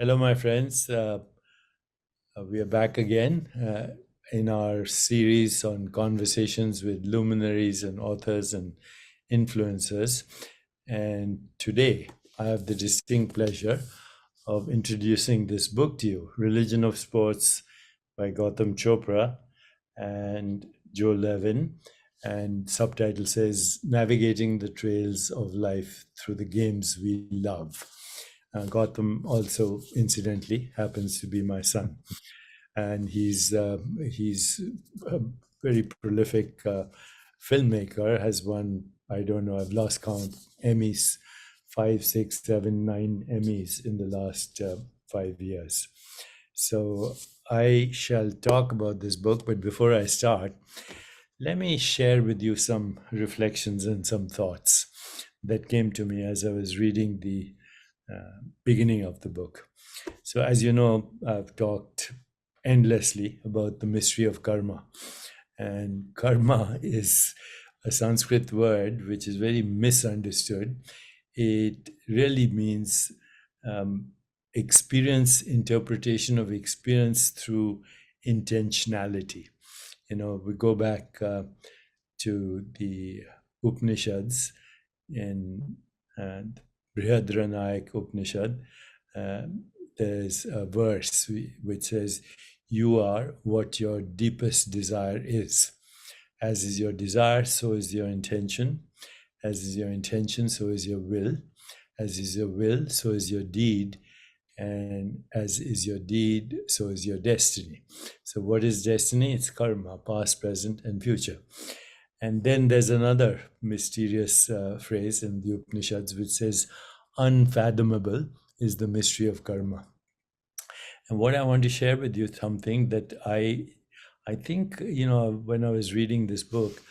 Hello, my friends. We are back again in our series on conversations with luminaries and authors and influencers. And today I have the distinct pleasure of introducing this book to you, Religion of Sports by Gotham Chopra and Joe Levin. And subtitle says, Navigating the Trails of Life Through the Games We Love. Gotham also, incidentally, happens to be my son, and he's a very prolific filmmaker. Has won, I don't know, I've lost count, Emmys, 5, 6, 7, 9 Emmys in the last 5 years. So I shall talk about this book, but before I start, let me share with you some reflections and some thoughts that came to me as I was reading the beginning of the book. So, as you know, I've talked endlessly about the mystery of karma. And karma is a Sanskrit word which is very misunderstood. It really means experience, interpretation of experience through intentionality. You know, we go back to the Upanishads in Brihadranayaka Upanishad, there's a verse which says, "You are what your deepest desire is. As is your desire, so is your intention. As is your intention, so is your will. As is your will, so is your deed. And as is your deed, so is your destiny." So what is destiny? It's karma, past, present, and future. And then there's another mysterious phrase in the Upanishads which says, "Unfathomable is the mystery of karma." And what I want to share with you something that I think, you know, when I was reading this book,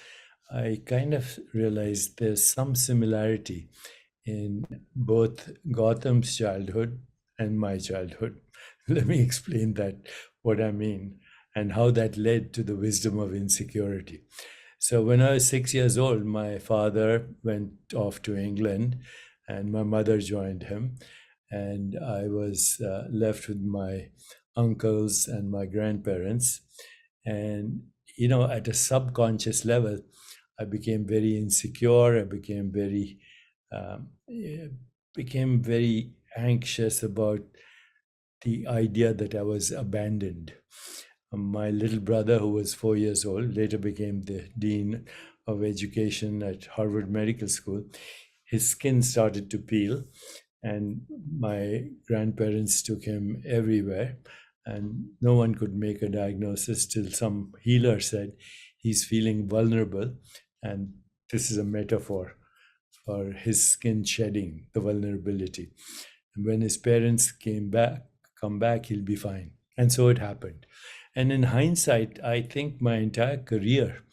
I kind of realized there's some similarity in both Gotham's childhood and my childhood. Let me explain that, what I mean, and how that led to the wisdom of insecurity. So when I was 6 years old, my father went off to England and my mother joined him. And I was left with my uncles and my grandparents. And, you know, at a subconscious level, I became very insecure. I became very anxious about the idea that I was abandoned. My little brother, who was 4 years old, later became the dean of education at Harvard Medical School. His skin started to peel, and my grandparents took him everywhere, and no one could make a diagnosis till some healer said he's feeling vulnerable, and this is a metaphor for his skin shedding, the vulnerability. And when his parents come back, he'll be fine. And so it happened. And in hindsight, I think my entire career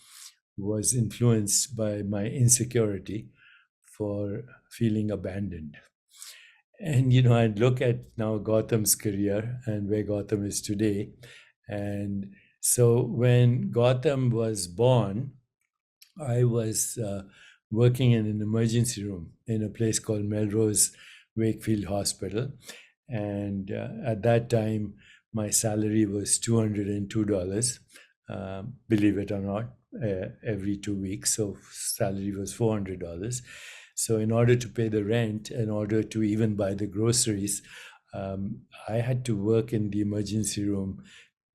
was influenced by my insecurity for feeling abandoned. And, you know, I'd look at now Gotham's career and where Gotham is today. And so when Gotham was born, I was working in an emergency room in a place called Melrose Wakefield Hospital. And at that time, my salary was $202, believe it or not, every 2 weeks. So salary was $400. So in order to pay the rent, in order to even buy the groceries, I had to work in the emergency room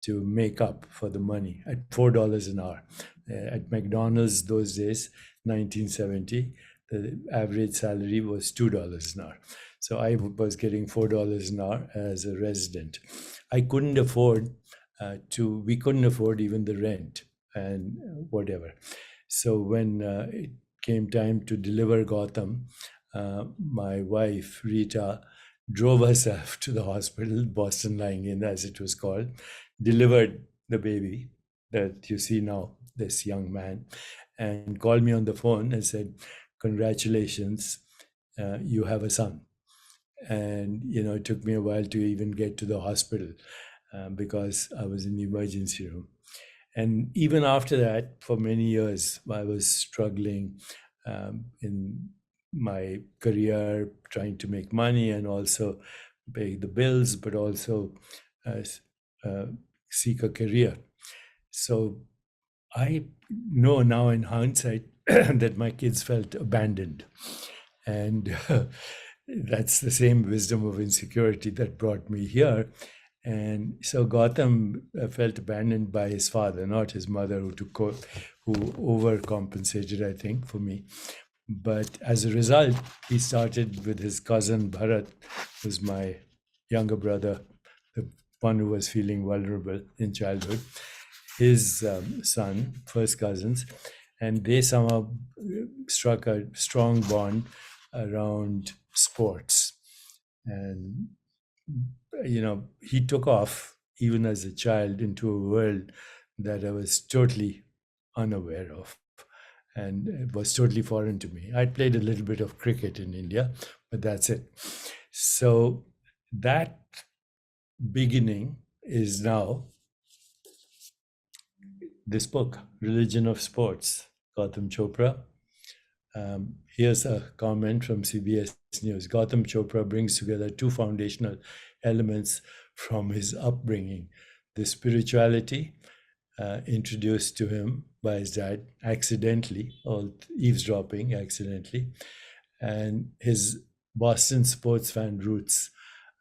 to make up for the money at $4 an hour. At McDonald's those days, 1970, the average salary was $2 an hour. So I was getting $4 an hour as a resident. I couldn't afford we couldn't afford even the rent and whatever. So when it came time to deliver Gotham, my wife, Rita, drove herself to the hospital, Boston Lying In, as it was called, delivered the baby that you see now, this young man. and called me on the phone and said, "Congratulations, you have a son." And it took me a while to even get to the hospital because I was in the emergency room. And even after that, for many years, I was struggling in my career, trying to make money and also pay the bills, but also seek a career. So I know now in hindsight that my kids felt abandoned. And that's the same wisdom of insecurity that brought me here. And so Gotham felt abandoned by his father, not his mother, who overcompensated, I think, for me. But as a result, he started with his cousin Bharat, who's my younger brother, the one who was feeling vulnerable in childhood, his son, first cousins, and they somehow struck a strong bond around sports. And he took off even as a child into a world that I was totally unaware of, and it was totally foreign to me. I'd played a little bit of cricket in India, but that's it. So that beginning is now this book, Religion of Sports, Gotham Chopra. Here's a comment from CBS News. Gotham Chopra brings together two foundational elements from his upbringing: the spirituality introduced to him by his dad accidentally, or eavesdropping accidentally, and his Boston sports fan roots,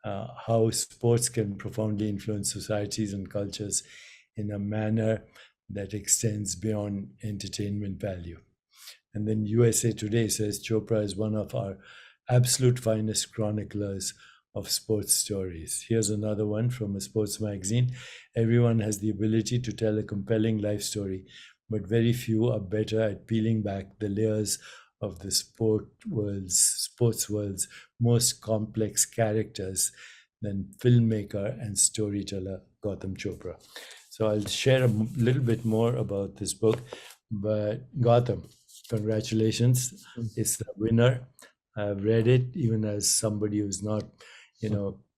how sports can profoundly influence societies and cultures in a manner that extends beyond entertainment value. And then USA Today says Chopra is one of our absolute finest chroniclers of sports stories. Here's another one from a sports magazine. Everyone has the ability to tell a compelling life story, but very few are better at peeling back the layers of the sports world's most complex characters than filmmaker and storyteller Gotham Chopra. So I'll share a little bit more about this book, but Gotham, congratulations. It's the winner. I've read it even as somebody who's not,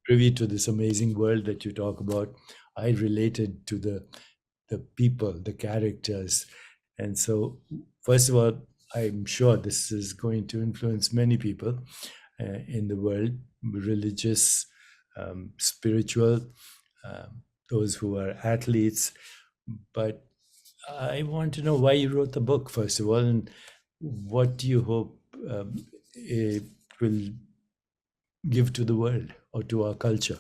privy to this amazing world that you talk about. I related to the people, the characters. And so, first of all, I'm sure this is going to influence many people in the world, religious, spiritual, those who are athletes. But I want to know why you wrote the book, first of all, and what do you hope it will give to the world or to our culture?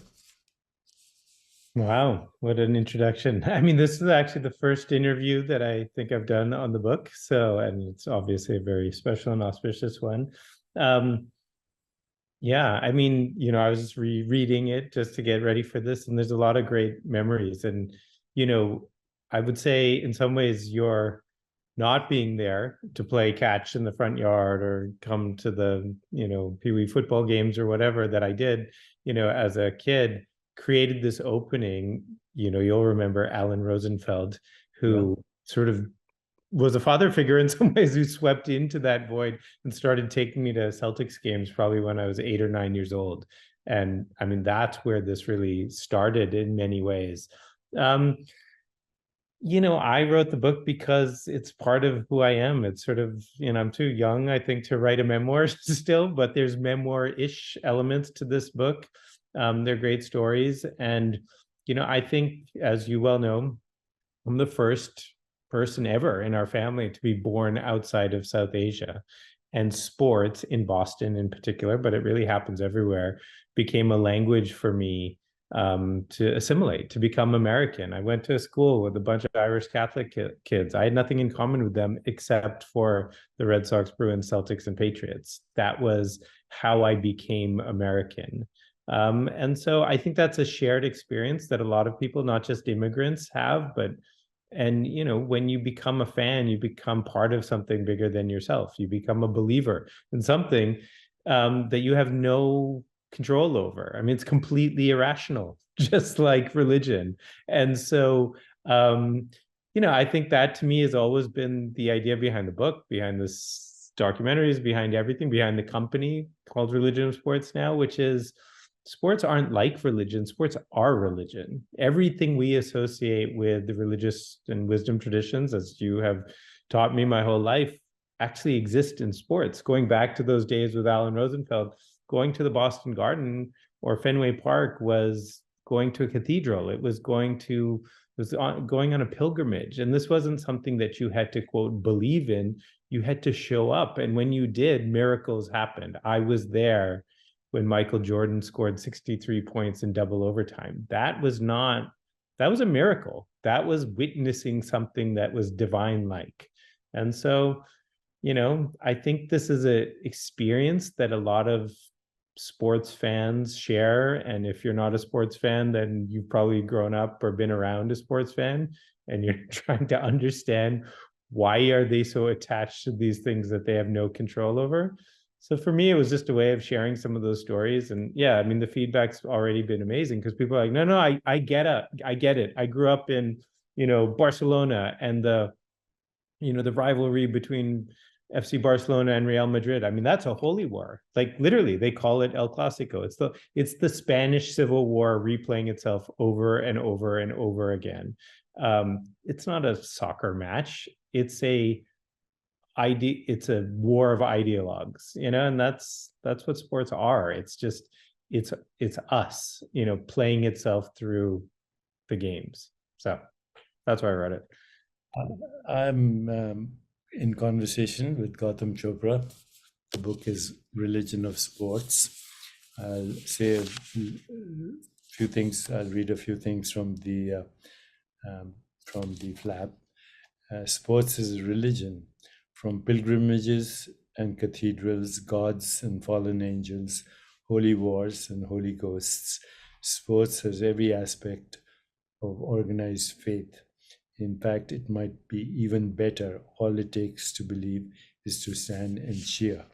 Wow, what an introduction. I mean, this is actually the first interview that I think I've done on the book. So, and it's obviously a very special and auspicious one. Yeah, I mean, I was just rereading it just to get ready for this, and there's a lot of great memories. And, I would say in some ways you're not being there to play catch in the front yard or come to the, Pee Wee football games or whatever that I did, as a kid, created this opening. You'll remember Alan Rosenfeld, who sort of was a father figure in some ways, who swept into that void and started taking me to Celtics games probably when I was 8 or 9 years old. And I mean, that's where this really started in many ways. I wrote the book because it's part of who I am. It's sort of, I'm too young, I think, to write a memoir still, but there's memoir-ish elements to this book. They're great stories. And, I think, as you well know, I'm the first person ever in our family to be born outside of South Asia. And sports in Boston in particular, but it really happens everywhere, became a language for me to assimilate, to become American. I went to a school with a bunch of Irish Catholic kids. I had nothing in common with them except for the Red Sox, Bruins, Celtics, and Patriots. That was how I became American. And so I think that's a shared experience that a lot of people, not just immigrants, have, and when you become a fan, you become part of something bigger than yourself. You become a believer in something that you have no control over. I mean, it's completely irrational, just like religion. And so I think that to me has always been the idea behind the book, behind this documentaries, behind everything, behind the company called Religion of Sports now, which is sports aren't like religion. Sports are religion. Everything we associate with the religious and wisdom traditions, as you have taught me my whole life, actually exist in sports. Going back to those days with Alan Rosenfeld, going to the Boston Garden or Fenway Park was going to a cathedral. It was going on a pilgrimage. And this wasn't something that you had to, quote, believe in. You had to show up. And when you did, miracles happened. I was there when Michael Jordan scored 63 points in double overtime. That was a miracle. That was witnessing something that was divine-like. And so, I think this is an experience that a lot of sports fans share. And if you're not a sports fan, then you've probably grown up or been around a sports fan, and you're trying to understand why are they so attached to these things that they have no control over. So for me, it was just a way of sharing some of those stories. And yeah, I mean, the feedback's already been amazing because people are like, no, I get it. I get it. I grew up in, Barcelona and the rivalry between FC Barcelona and Real Madrid. I mean, that's a holy war. Like literally, they call it El Clasico. It's the Spanish Civil War replaying itself over and over and over again. It's not a soccer match. It's a war of ideologues, and that's what sports are. It's just it's us, playing itself through the games. So that's why I wrote it. I'm in conversation with Gotham Chopra. The book is Religion of Sports. I'll say a few things. I'll read a few things from the flap. Sports is a religion. From pilgrimages and cathedrals, gods and fallen angels, holy wars and holy ghosts, sports has every aspect of organized faith. In fact, it might be even better. All it takes to believe is to stand and cheer.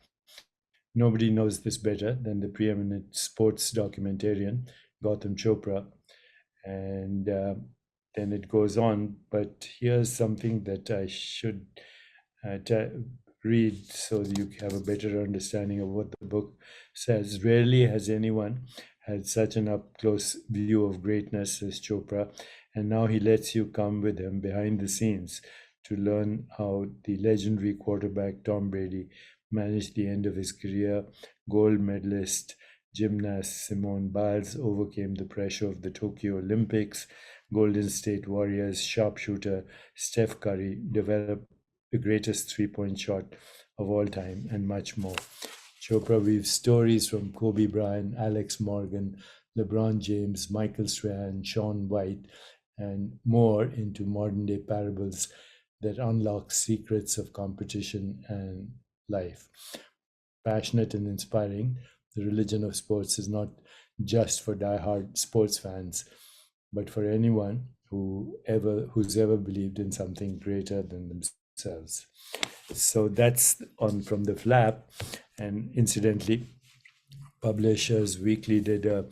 Nobody knows this better than the preeminent sports documentarian, Gotham Chopra. And then it goes on, but here's something that I should read so that you have a better understanding of what the book says. Rarely has anyone had such an up-close view of greatness as Chopra, and now he lets you come with him behind the scenes to learn how the legendary quarterback Tom Brady managed the end of his career. Gold medalist gymnast Simone Biles overcame the pressure of the Tokyo Olympics. Golden State Warriors sharpshooter Steph Curry developed the greatest three-point shot of all time, and much more. Chopra weaves stories from Kobe Bryant, Alex Morgan, LeBron James, Michael Strahan, Shaun White, and more into modern-day parables that unlock secrets of competition and life. Passionate and inspiring, the religion of sports is not just for die-hard sports fans, but for anyone who's ever believed in something greater than themselves. So that's on from the flap. And incidentally, Publishers Weekly did a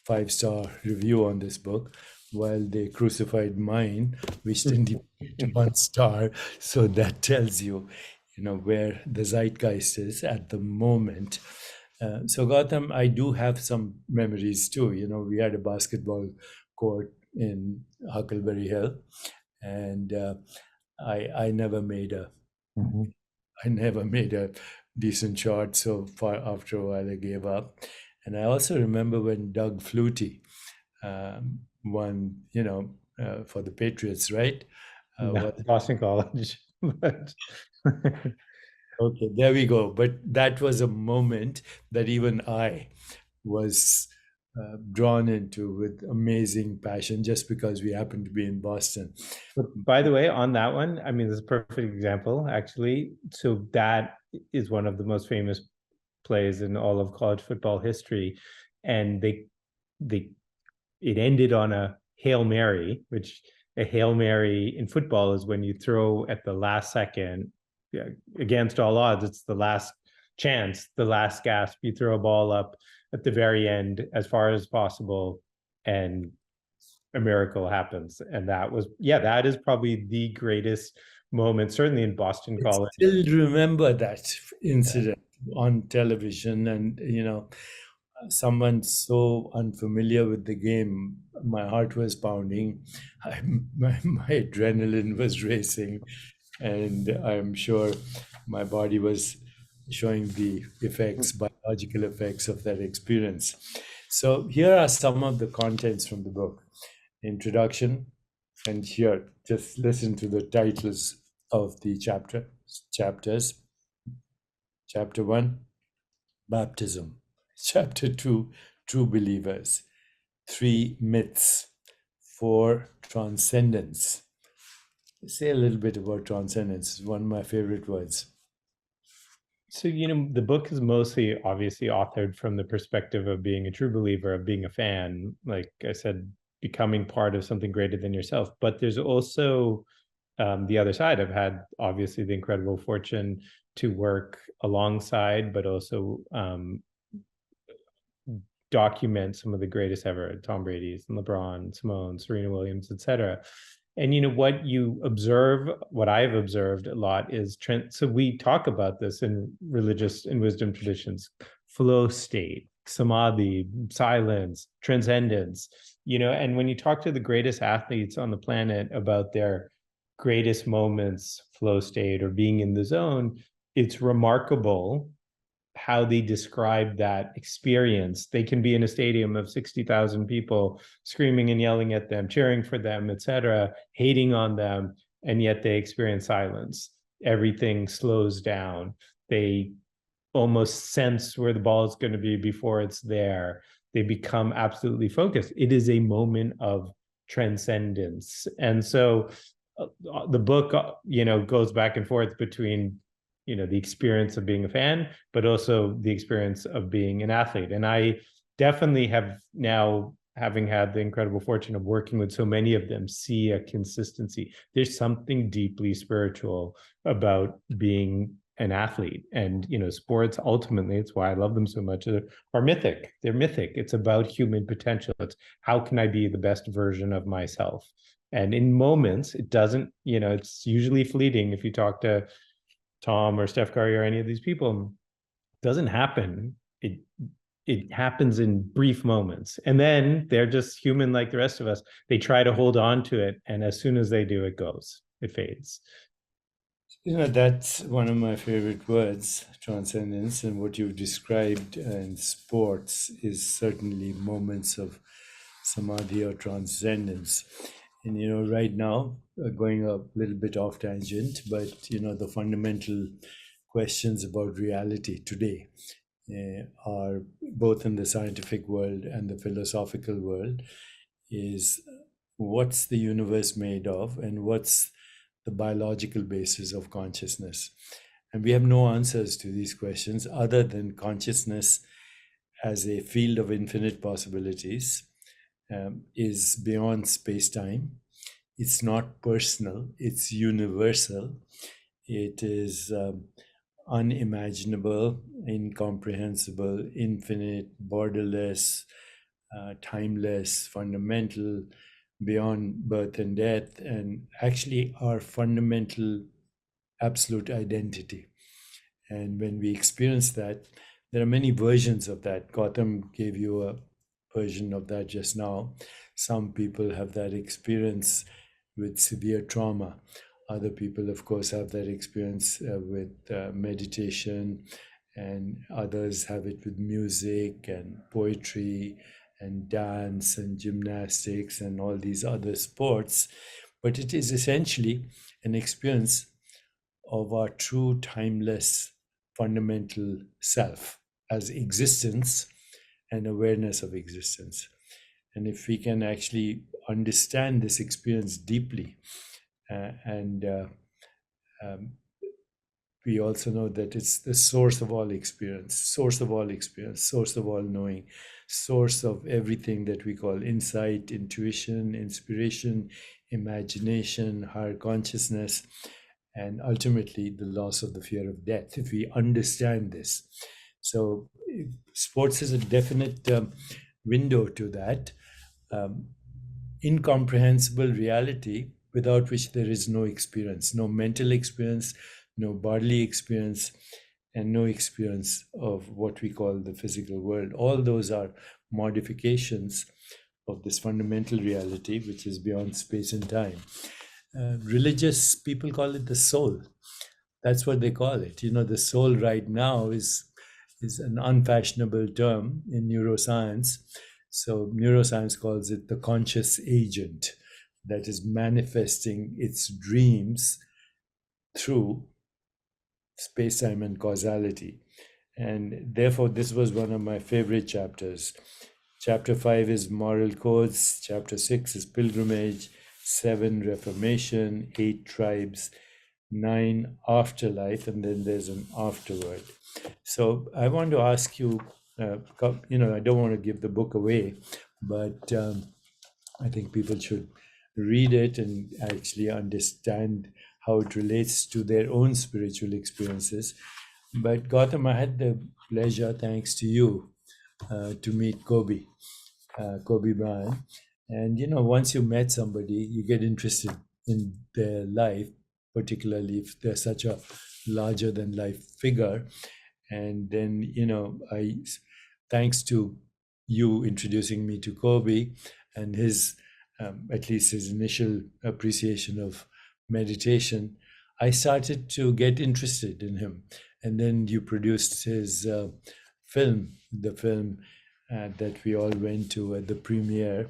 5-star review on this book, while they crucified mine, which didn't even get 1 star. So that tells you, where the zeitgeist is at the moment. So Gotham, I do have some memories too. We had a basketball court in Huckleberry Hill, and I never made a decent shot. So far after a while, I gave up. And I also remember when Doug Flutie won, for the Patriots, right? Boston College. But okay, there we go. But that was a moment that even I was drawn into with amazing passion, just because we happened to be in Boston. But by the way, on that one, I mean, this is a perfect example, actually. So that is one of the most famous plays in all of college football history, and it ended on a Hail Mary, which a Hail Mary in football is when you throw at the last second, against all odds. It's the last chance, the last gasp. You throw a ball up at the very end as far as possible, and a miracle happens. And that is probably the greatest moment, certainly in Boston I College. still remember that incident on television, and someone so unfamiliar with the game, my heart was pounding, my adrenaline was racing, and I'm sure my body was showing the effects, biological effects of that experience. So here are some of the contents from the book. Introduction, and here, just listen to the titles of the chapters. Chapter 1, Baptism. Chapter 2, True Believers. 3, Myths. 4, Transcendence. Say a little bit about transcendence. It's one of my favorite words. So, the book is mostly obviously authored from the perspective of being a true believer, of being a fan, like I said, becoming part of something greater than yourself. But there's also the other side. I've had obviously the incredible fortune to work alongside, but also document some of the greatest ever, Tom Brady's and LeBron, Simone, Serena Williams, etc. And what you observe, what I've observed a lot is so we talk about this in religious and wisdom traditions: flow state, samadhi, silence, transcendence. And when you talk to the greatest athletes on the planet about their greatest moments, flow state, or being in the zone, it's remarkable how they describe that experience. They can be in a stadium of 60,000 people screaming and yelling at them, cheering for them, etc., hating on them, and yet they experience silence. Everything slows down. They almost sense where the ball is going to be before it's there. They become absolutely focused. It is a moment of transcendence. And so the book, goes back and forth between the experience of being a fan, but also the experience of being an athlete. And I definitely have now, having had the incredible fortune of working with so many of them, see a consistency. There's something deeply spiritual about being an athlete. And sports, ultimately, it's why I love them so much, are mythic. They're mythic. It's about human potential. It's how can I be the best version of myself? And in moments, it doesn't, it's usually fleeting. If you talk to Tom or Steph Curry or any of these people, it doesn't happen. It happens in brief moments, and then they're just human like the rest of us. They try to hold on to it, and as soon as they do, it fades. That's one of my favorite words, transcendence, and what you've described in sports is certainly moments of samadhi or transcendence. And right now, going a little bit off tangent, but the fundamental questions about reality today are, both in the scientific world and the philosophical world, is what's the universe made of, and what's the biological basis of consciousness. And we have no answers to these questions other than consciousness as a field of infinite possibilities is beyond space-time. It's not personal, it's universal. It is unimaginable, incomprehensible, infinite, borderless, timeless, fundamental, beyond birth and death, and actually our fundamental absolute identity. And when we experience that, there are many versions of that. Gotham gave you a version of that just now. Some people have that experience with severe trauma. Other people, of course, have that experience with meditation, and others have it with music and poetry and dance and gymnastics and all these other sports. But it is essentially an experience of our true, timeless, fundamental self as existence and awareness of existence. And if we can actually understand this experience deeply, and we also know that it's the source of all experience, source of all experience, source of all knowing, source of everything that we call insight, intuition, inspiration, imagination, higher consciousness, and ultimately the loss of the fear of death, if we understand this. So sports is a definite window to that. incomprehensible reality without which there is no experience, no mental experience, no bodily experience, and no experience of what we call the physical world. All those are modifications of this fundamental reality, which is beyond space and time. Religious people call it the soul. That's what they call it. You know, the soul right now is an unfashionable term in neuroscience. So neuroscience calls it the conscious agent that is manifesting its dreams through space-time and causality. And therefore, this was one of my favorite chapters. Chapter 5 is moral codes. Chapter 6 is pilgrimage. 7, reformation. 8, tribes. 9, afterlife. And then there's an afterward. So I want to ask you, I don't want to give the book away, but I think people should read it and actually understand how it relates to their own spiritual experiences. But Gotham, I had the pleasure, thanks to you, to meet Kobe Bryant. And, once you met somebody, you get interested in their life, particularly if they're such a larger than life figure. And then, thanks to you introducing me to Kobe and his, at least his initial appreciation of meditation, I started to get interested in him. And then you produced his film, the film that we all went to at the premiere.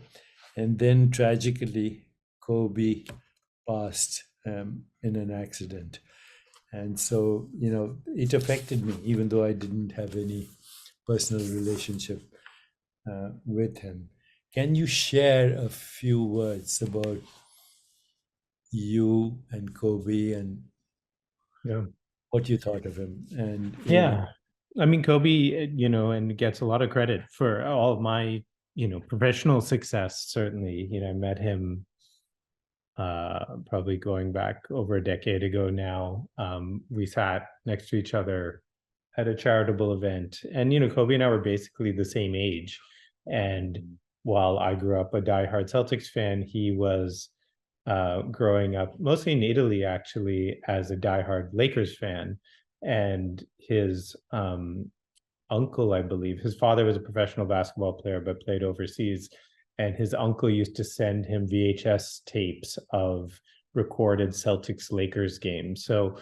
And then tragically, Kobe passed in an accident. And so, it affected me, even though I didn't have any personal relationship with him. Can you share a few words about you and Kobe and what you thought of him? And I mean, Kobe, and gets a lot of credit for all of my, professional success. Certainly, I met him probably going back over a decade ago now. We sat next to each other at a charitable event, and Kobe and I were basically the same age. And while I grew up a diehard Celtics fan, he was growing up mostly in Italy, actually, as a diehard Lakers fan. And his uncle, I believe, his father was a professional basketball player but played overseas. And his uncle used to send him VHS tapes of recorded Celtics Lakers games. So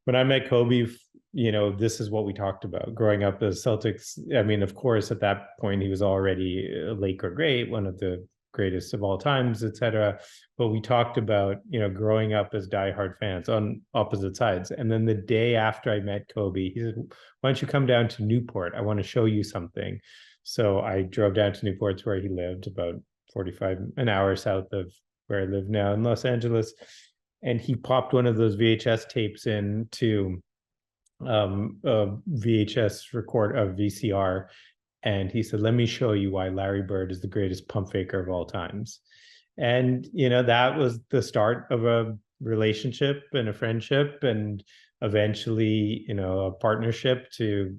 when I met Kobe, this is what we talked about. Growing up as Celtics, I mean, of course, at that point, he was already a Laker great, one of the greatest of all times, et cetera. But we talked about, growing up as diehard fans on opposite sides. And then the day after I met Kobe, he said, why don't you come down to Newport? I want to show you something. So I drove down to Newport, where he lived, about an hour south of where I live now in Los Angeles. And he popped one of those VHS tapes into a VHS record of VCR. And he said, let me show you why Larry Bird is the greatest pump faker of all times. And, that was the start of a relationship and a friendship, and eventually, a partnership to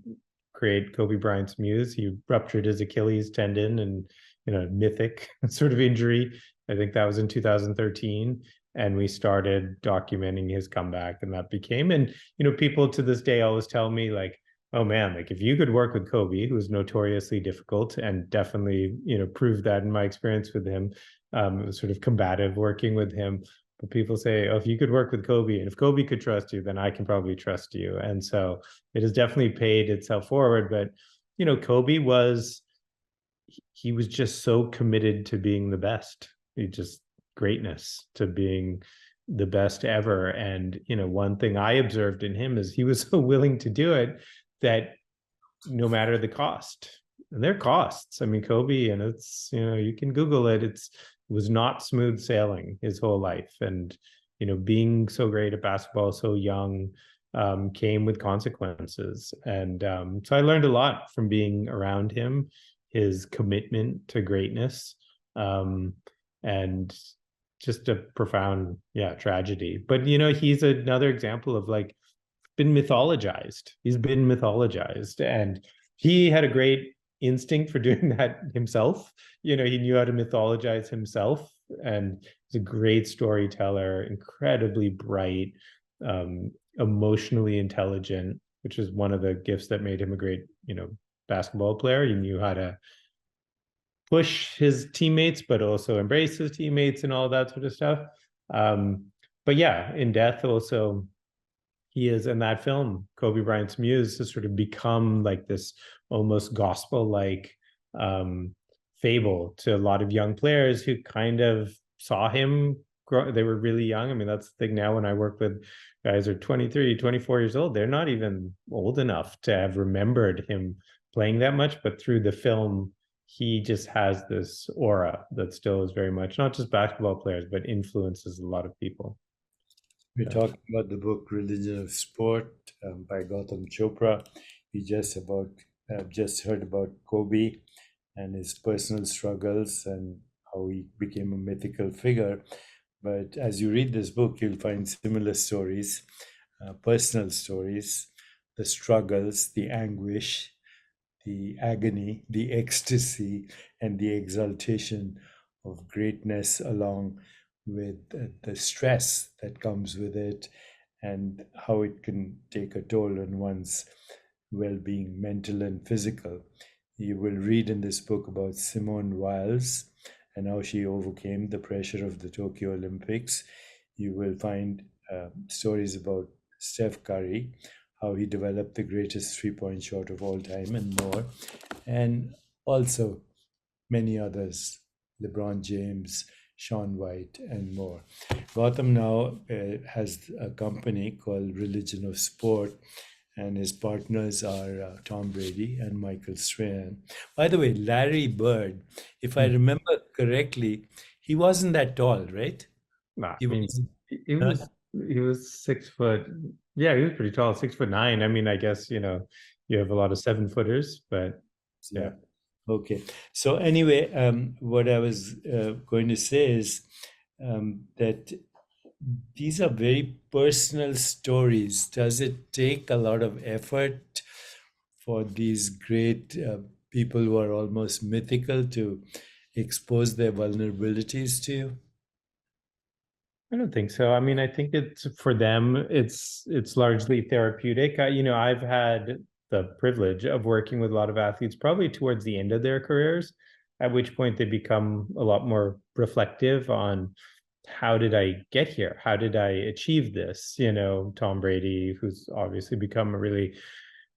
create Kobe Bryant's Muse. He ruptured his Achilles tendon and, mythic sort of injury. I think that was in 2013. And we started documenting his comeback, and that became, and, people to this day always tell me, like, oh man, like if you could work with Kobe, who was notoriously difficult, and definitely, proved that in my experience with him, it was sort of combative working with him. But people say, oh, if you could work with Kobe, and if Kobe could trust you, then I can probably trust you. And so it has definitely paid itself forward. But, Kobe he was just so committed to being the best. He just greatness, to being the best ever. And, one thing I observed in him is he was so willing to do it that no matter the cost, and there are costs. I mean, Kobe, and it's, you can Google it. It was not smooth sailing his whole life. And, being so great at basketball so young came with consequences. And so I learned a lot from being around him, his commitment to greatness, and just a profound, tragedy. But, he's another example of like, been mythologized. He's been mythologized, and he had a great instinct for doing that himself. He knew how to mythologize himself and he's a great storyteller, incredibly bright, emotionally intelligent, which is one of the gifts that made him a great, basketball player. He knew how to push his teammates, but also embrace his teammates and all that sort of stuff. But yeah, in death also, he is in that film, Kobe Bryant's Muse, has sort of become like this almost gospel-like fable to a lot of young players who kind of saw him grow. They were really young. I mean, that's the thing now when I work with guys who are 23, 24 years old, they're not even old enough to have remembered him playing that much, but through the film, he just has this aura that still is very much not just basketball players, but influences a lot of people. We're talking about the book Religion of Sport by Gotham Chopra. We just heard about Kobe and his personal struggles and how he became a mythical figure. But as you read this book, you'll find similar stories, personal stories, the struggles, the anguish, the agony, the ecstasy, and the exaltation of greatness, along with the stress that comes with it, and how it can take a toll on one's well-being, mental and physical. You will read in this book about Simone Biles and how she overcame the pressure of the Tokyo Olympics. You will find stories about Steph Curry, how he developed the greatest three-point shot of all time, and more. And also many others, LeBron James, Shaun White, and more. Gotham now has a company called Religion of Sport, and his partners are Tom Brady and Michael Strahan. By the way, Larry Bird, if I remember correctly, he wasn't that tall, right? Nah, He I mean, was, he was 6 foot. Yeah, he was pretty tall, 6'9". I mean, I guess, you have a lot of 7-footers, but yeah. Okay. So anyway, what I was going to say is that these are very personal stories. Does it take a lot of effort for these great people who are almost mythical to expose their vulnerabilities to you? I don't think so. I mean, I think it's for them, it's largely therapeutic. I've had the privilege of working with a lot of athletes probably towards the end of their careers, at which point they become a lot more reflective on how did I get here? How did I achieve this? Tom Brady, who's obviously become a really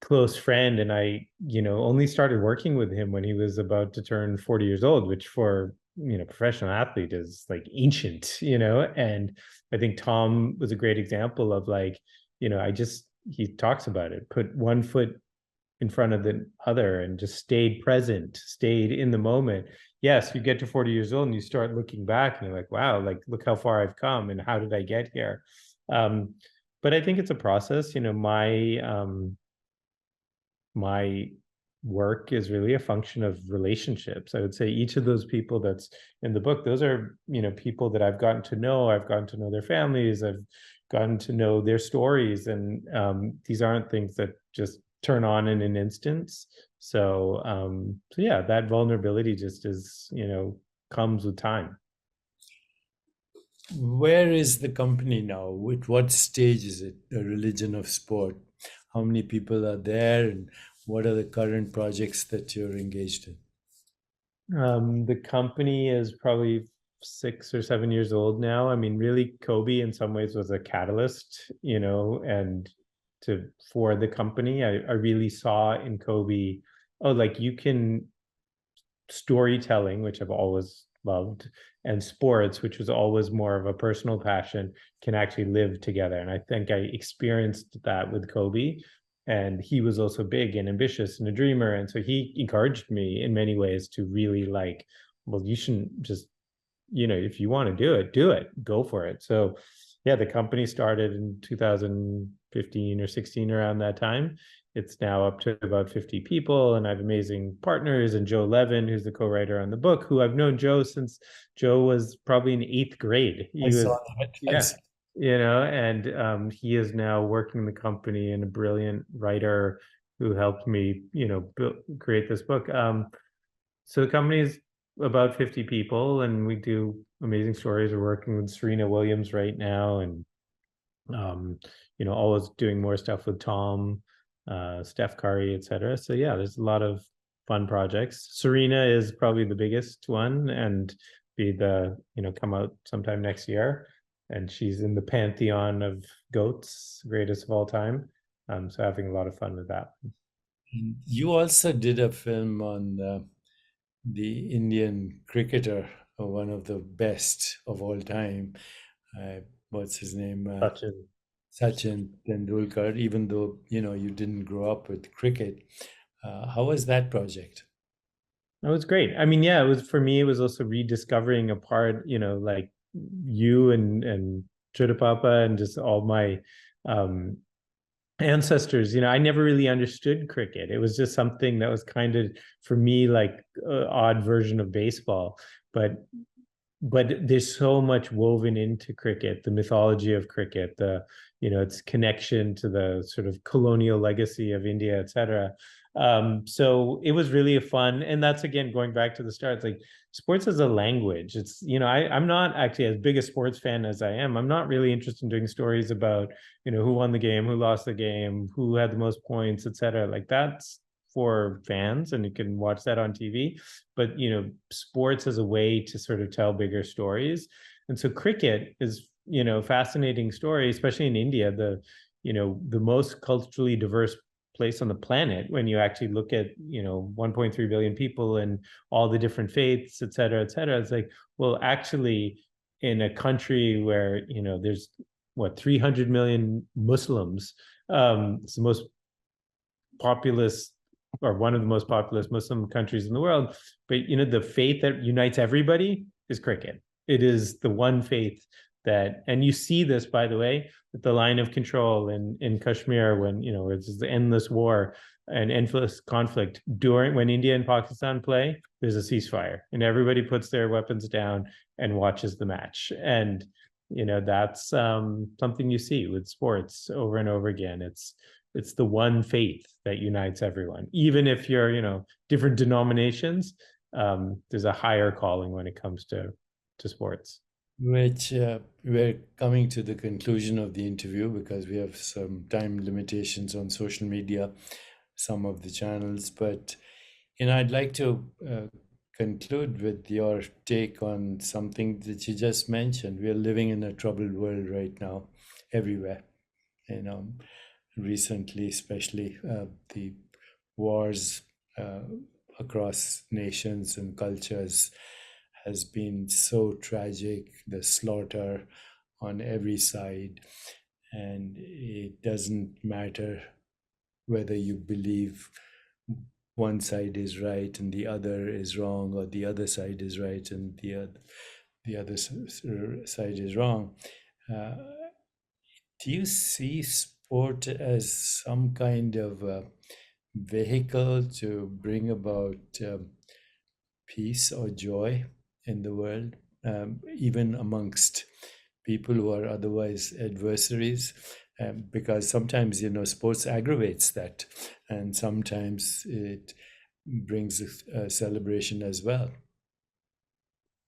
close friend, and I, only started working with him when he was about to turn 40 years old, which for professional athlete is like ancient, and I think Tom was a great example of like, he talks about it, put one foot in front of the other and just stayed present, stayed in the moment. Yes, you get to 40 years old and you start looking back and you're like, wow, like look how far I've come and how did I get here? But I think it's a process. My work is really a function of relationships. I would say each of those people that's in the book, those are, people that I've gotten to know. I've gotten to know their families. I've gotten to know their stories. And these aren't things that just turn on in an instance. So yeah, that vulnerability just is, comes with time. Where is the company now? With what stage is it? The Religion of Sport. How many people are there, and what are the current projects that you're engaged in? The company is probably 6 or 7 years old now. I mean, really, Kobe in some ways was a catalyst, and for the company. I really saw in Kobe, oh, like you can storytelling, which I've always loved, and sports, which was always more of a personal passion, can actually live together. And I think I experienced that with Kobe. And he was also big and ambitious and a dreamer. And so he encouraged me in many ways to really like, well, you shouldn't just, if you want to do it, go for it. So yeah, the company started in 2015 or 16, around that time. It's now up to about 50 people, and I have amazing partners. And Joe Levin, who's the co-writer on the book, who I've known Joe since Joe was probably in 8th grade. I saw that. Yeah, and he is now working in the company and a brilliant writer who helped me, create this book. So the company is about 50 people, and we do amazing stories. We're working with Serena Williams right now, and always doing more stuff with Tom, Steph Curry, etc. So yeah, there's a lot of fun projects. Serena is probably the biggest one, and come out sometime next year, and she's in the pantheon of GOATs, greatest of all time. So having a lot of fun with that. You also did a film on the Indian cricketer, one of the best of all time. What's his name? Sachin. Sachin Tendulkar. Even though you didn't grow up with cricket, how was that project? That was great. I mean, yeah, it was, for me, it was also rediscovering a part, like you and Papa and just all my ancestors. I never really understood cricket. It was just something that was kind of, for me, like an odd version of baseball. But there's so much woven into cricket, the mythology of cricket, its connection to the sort of colonial legacy of India, etc. So it was really a fun, and that's again going back to the start. It's like sports as a language. It's I'm not actually as big a sports fan as I am. I'm not really interested in doing stories about who won the game, who lost the game, who had the most points, etc. Like that's for fans, and you can watch that on TV. But sports as a way to sort of tell bigger stories, and so cricket is fascinating story, especially in India, the most culturally diverse place on the planet. When you actually look at 1.3 billion people and all the different faiths, et cetera, it's like, well, actually, in a country where there's 300 million Muslims, it's the most populous, or one of the most populous Muslim countries in the world. But the faith that unites everybody is cricket. It is the one faith that, and you see this, by the way, with the line of control in Kashmir, when it's the endless war and endless conflict. When India and Pakistan play, there's a ceasefire, and everybody puts their weapons down and watches the match. And that's something you see with sports over and over again. It's the one faith that unites everyone, even if you're different denominations. There's a higher calling when it comes to sports. Which we're coming to the conclusion of the interview because we have some time limitations on social media, some of the channels. But I'd like to conclude with your take on something that you just mentioned. We are living in a troubled world right now, everywhere. Recently, especially the wars across nations and cultures has been so tragic, the slaughter on every side. And it doesn't matter whether you believe one side is right and the other is wrong, or the other side is right and the other side is wrong. Do you see sport as some kind of a vehicle to bring about peace or joy in the world, even amongst people who are otherwise adversaries? Because sometimes sports aggravates that, and sometimes it brings a celebration as well.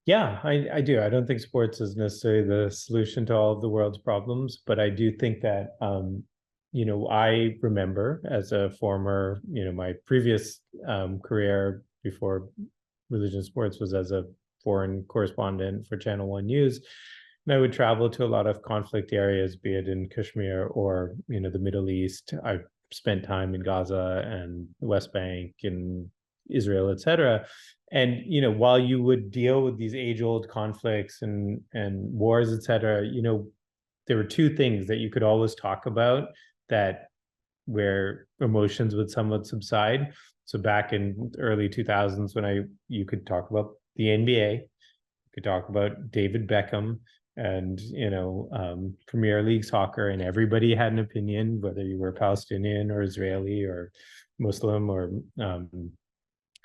Yeah, I do. I don't think sports is necessarily the solution to all of the world's problems, but I do think that I remember as a former, my previous career before religion sports was as a foreign correspondent for Channel One News. And I would travel to a lot of conflict areas, be it in Kashmir or the Middle East. I spent time in Gaza and the West Bank and Israel, etc. And while you would deal with these age-old conflicts and wars, etc., there were two things that you could always talk about, that where emotions would somewhat subside. So back in early 2000s, when you could talk about the NBA, you could talk about David Beckham and Premier League soccer, and everybody had an opinion, whether you were Palestinian or Israeli or Muslim or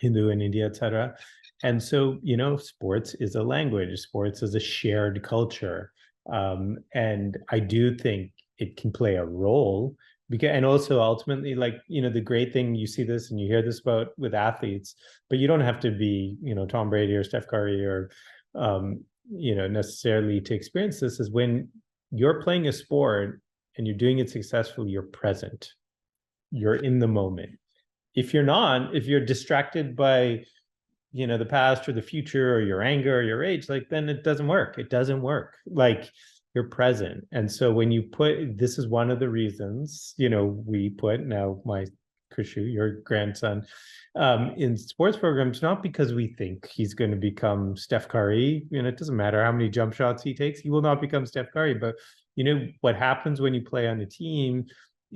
Hindu in India, etc. And so sports is a language. Sports is a shared culture, and I do think it can play a role, and also ultimately, like, the great thing, you see this and you hear this about with athletes, but you don't have to be, Tom Brady or Steph Curry or, necessarily to experience this, is when you're playing a sport and you're doing it successfully, you're present, you're in the moment. If you're not, if you're distracted by, the past or the future or your anger or your age, like, then it doesn't work. It doesn't work. Like, you're present. And so when you put, this is one of the reasons, we put, now my Krishu, your grandson, in sports programs, not because we think he's going to become Steph Curry. It doesn't matter how many jump shots he takes, he will not become Steph Curry. But what happens when you play on a team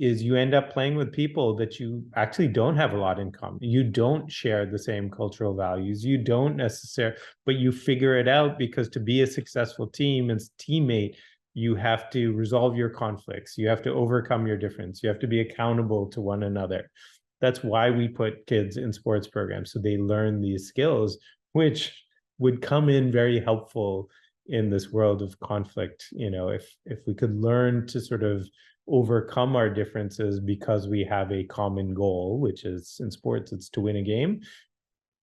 is you end up playing with people that you actually don't have a lot in common. You don't share the same cultural values. You don't necessarily, but you figure it out, because to be a successful team and teammate, you have to resolve your conflicts. You have to overcome your difference. You have to be accountable to one another. That's why we put kids in sports programs, so they learn these skills, which would come in very helpful in this world of conflict. If we could learn to sort of overcome our differences because we have a common goal, which is, in sports, it's to win a game.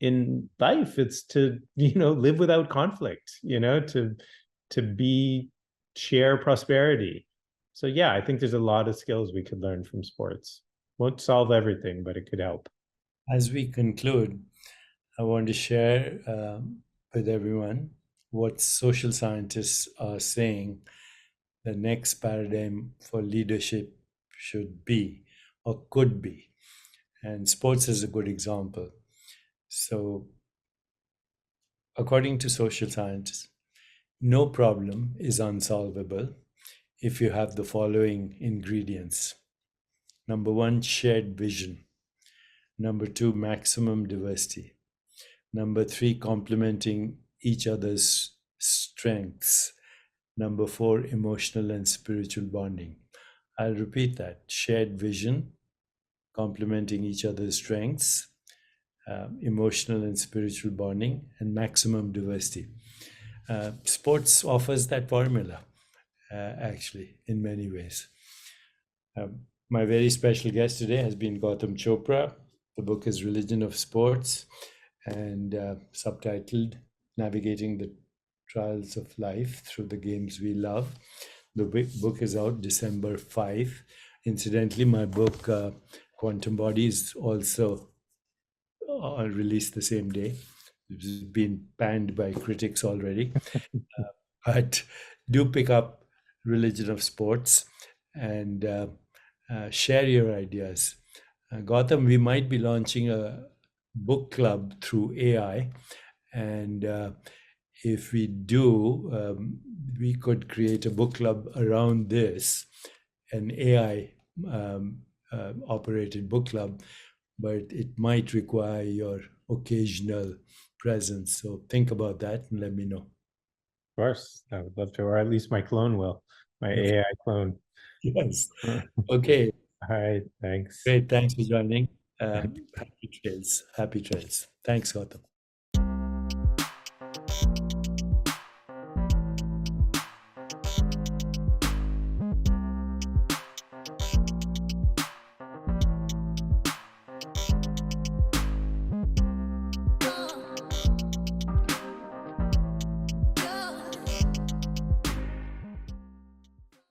In life, it's to, live without conflict, to be, share prosperity. So yeah, I think there's a lot of skills we could learn from sports. Won't solve everything, but it could help. As we conclude, I want to share with everyone what social scientists are saying the next paradigm for leadership should be or could be. And sports is a good example. So, according to social scientists, no problem is unsolvable if you have the following ingredients. Number one, shared vision. Number two, maximum diversity. Number three, complementing each other's strengths. Number four, emotional and spiritual bonding. I'll repeat that. Shared vision, complementing each other's strengths, emotional and spiritual bonding, and maximum diversity. Sports offers that formula, actually, in many ways. My very special guest today has been Gotham Chopra. The book is Religion of Sports, and subtitled Navigating the Trials of Life Through the Games We Love. The book is out December 5. Incidentally, my book, Quantum Body, is also released the same day. It's been panned by critics already. But do pick up Religion of Sports and share your ideas. Gotham, we might be launching a book club through AI. And if we do, we could create a book club around this, an AI operated book club, but it might require your occasional presence. So think about that and let me know. Of course, I would love to, or at least my clone will, my AI clone. Yes. Okay. All right, thanks. Great. Thanks for joining. Happy trails. Happy trails. Thanks, Gautam.